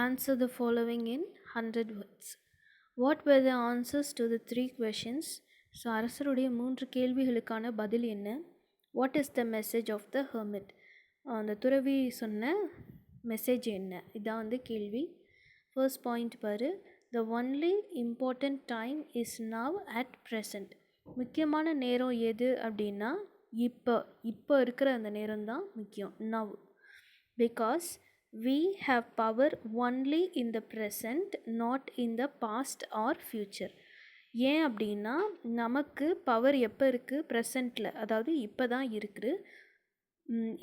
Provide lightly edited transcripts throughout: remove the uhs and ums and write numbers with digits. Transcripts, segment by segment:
Answer the following in 100 words. What were the answers to the 3 questions? So அரசருடைய 3 கேள்விகளுக்கான பதில் என்ன? What is the message of the hermit? அந்த துறவி சொன்ன மெசேஜ் என்ன? இதான் வந்து கேள்வி. ஃபர்ஸ்ட் பாயிண்ட் பாரு. The only important time is now at present. முக்கியமான நேரம் எது அப்படின்னா இப்போ இருக்கிற அந்த நேரம் தான் முக்கியம். Now. Because we have power only in the present, not in the past or future. ஏன் அப்படின்னா நமக்கு பவர் எப்போ இருக்குது? ப்ரெசண்ட்டில், அதாவது இப்போ தான் இருக்குது.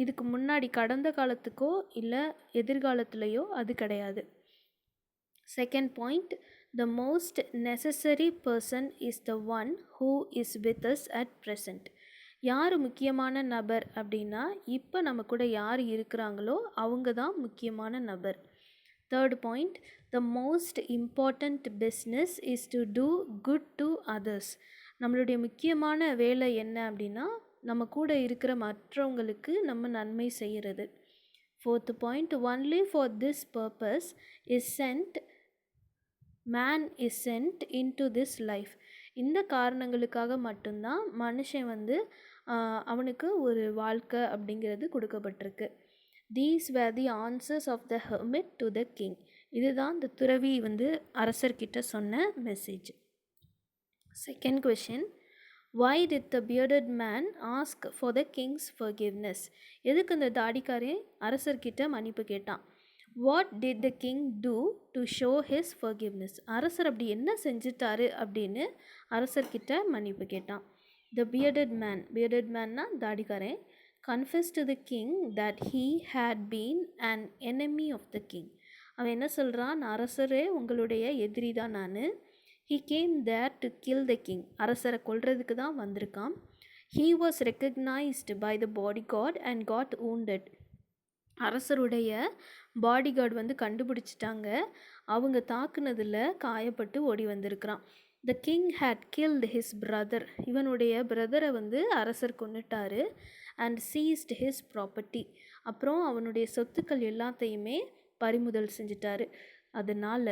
இதுக்கு முன்னாடி கடந்த காலத்துக்கோ இல்லை எதிர்காலத்துலேயோ அது கிடையாது. Second point, the most necessary person is the one who is with us at present. யார் முக்கியமான நபர் அப்படின்னா இப்போ நம்ம கூட யார் இருக்கிறாங்களோ அவங்க தான் முக்கியமான நபர். Third point, the most important business is to do good to others. நம்மளுடைய முக்கியமான வேலை என்ன அப்படின்னா நம்ம கூட இருக்கிற மற்றவங்களுக்கு நம்ம நன்மை செய்கிறது. Fourth point, only for this purpose is sent man is sent in to this life. இந்த காரணங்களுக்காக மட்டும்தான் மனுஷன் வந்து அவனுக்கு ஒரு வாழ்க்கை அப்படிங்கிறது கொடுக்கப்பட்டிருக்கு. These were the answers of the hermit to the king. இதுதான் இந்த துறவி வந்து அரசர்கிட்ட சொன்ன message. Second question, why did the bearded man ask for the king's forgiveness? எதுக்கு இந்த தாடிக்காரன் அரசர்கிட்ட மன்னிப்பு கேட்டான்? What did the king do to show his forgiveness? அரசர் அப்படி என்ன செஞ்சிட்டாரு அப்படின்னு அரசர்கிட்ட மன்னிப்பு கேட்டான். The bearded manனா தாடிக்காரன் confessed to the king that he had been an enemy of the king. அவன் என்ன சொல்கிறான்? அரசரே உங்களுடைய எதிரி தான் நான். He came there to kill the king. அரசரை கொல்றதுக்கு தான் வந்திருக்கான். He was recognized by the bodyguard and got wounded. அரசருடைய பாடிகார்டு வந்து கண்டுபிடிச்சிட்டாங்க. அவங்க தாக்குனதில் காயப்பட்டு ஓடி வந்திருக்கிறான். The king had killed his brother. இவனுடைய பிரதரை வந்து அரசர் கொன்னுட்டாரு. And seized his property. அப்புறம் அவனுடைய சொத்துக்கள் எல்லாத்தையுமே பறிமுதல் செஞ்சிட்டாரு. அதனால்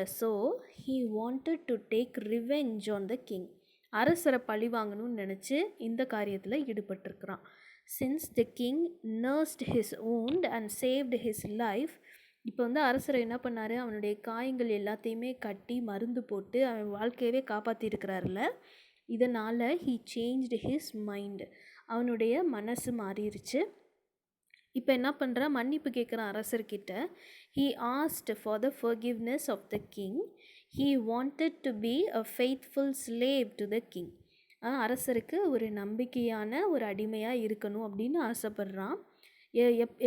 he wanted to take revenge on the king. அரசரை பழி வாங்கணும்னு நினச்சி இந்த காரியத்தில் ஈடுபட்டிருக்கிறான். Since the king nursed his wound and saved his life, இப்போ வந்து அரசர் என்ன பண்ணார்? அவனுடைய காயங்கள் எல்லாத்தையுமே கட்டி மருந்து போட்டு அவன் வாழ்க்கையவே காப்பாற்றிருக்கிறார்ல. இதனால் he changed his mind. அவனுடைய மனசு மாறிடுச்சு. இப்போ என்ன பண்ணுறான்? மன்னிப்பு கேட்குறான் அரசர்கிட்ட. He asked for the forgiveness of the king. He wanted to be a faithful slave to the king. அரசருக்கு ஒரு நம்பிக்கையான ஒரு அடிமையாக இருக்கணும் அப்படின்னு ஆசைப்படுறான்.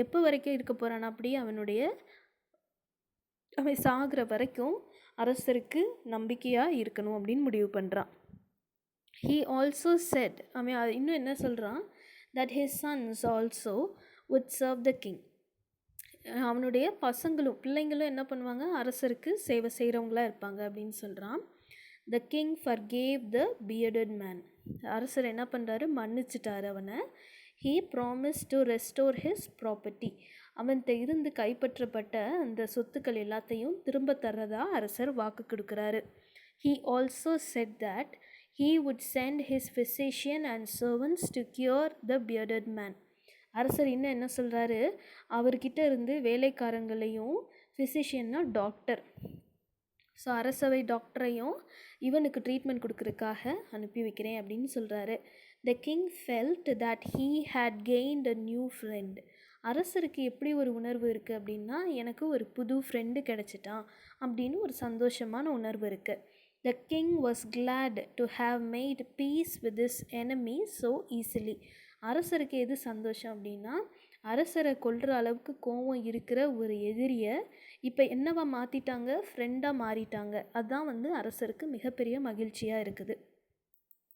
எப்போ வரைக்கும் இருக்க போகிறான்? அப்படி அவன் சாகிற வரைக்கும் அரசருக்கு நம்பிக்கையாக இருக்கணும் அப்படின்னு முடிவு பண்ணுறான். He also said, அவன் இன்னும் என்ன சொல்கிறான்? that his sons also would serve the king. அவனுடைய பிள்ளைங்களும் என்ன பண்ணுவாங்க? அரசருக்கு சேவை செய்கிறவங்களா இருப்பாங்க அப்படின்னு சொல்கிறான். The king forgave the bearded man. அரசர் என்ன பண்ணுறாரு? மன்னிச்சிட்டார் அவனை. He promised to restore his property. அவன்கிட்ட இருந்து கைப்பற்றப்பட்ட அந்த சொத்துக்கள் எல்லாத்தையும் திரும்ப தர்றதா அரசர் வாக்கு கொடுக்குறாரு. He also said that he would send his physician and servants to cure the bearded man. அரசர் இன்னும் என்ன சொல்கிறாரு? அவர்கிட்ட இருந்து வேலைக்காரங்களையும், ஃபிசிஷியன்னா டாக்டர், ஸோ அரசவை டாக்டரையும் இவனுக்கு ட்ரீட்மெண்ட் கொடுக்கறதுக்காக அனுப்பி வைக்கிறேன் அப்படின்னு சொல்கிறாரு. The king felt that he had gained a new friend. அரசருக்கு எப்படி ஒரு உணர்வு இருக்குது அப்படின்னா எனக்கு ஒரு புது ஃப்ரெண்டு கிடச்சிட்டான் அப்படின்னு ஒரு சந்தோஷமான உணர்வு இருக்குது. The king was glad to have made peace with this enemy so easily. அரசருக்கு எது சந்தோஷம் அப்படின்னா அரசரை கொல்ற அளவுக்கு கோபம் இருக்கிற ஒரு எதிரியை இப்போ என்னவா மாற்றிட்டாங்க? ஃப்ரெண்டாக மாறிட்டாங்க. அதுதான் வந்து அரசருக்கு மிகப்பெரிய மகிழ்ச்சியாக இருக்குது.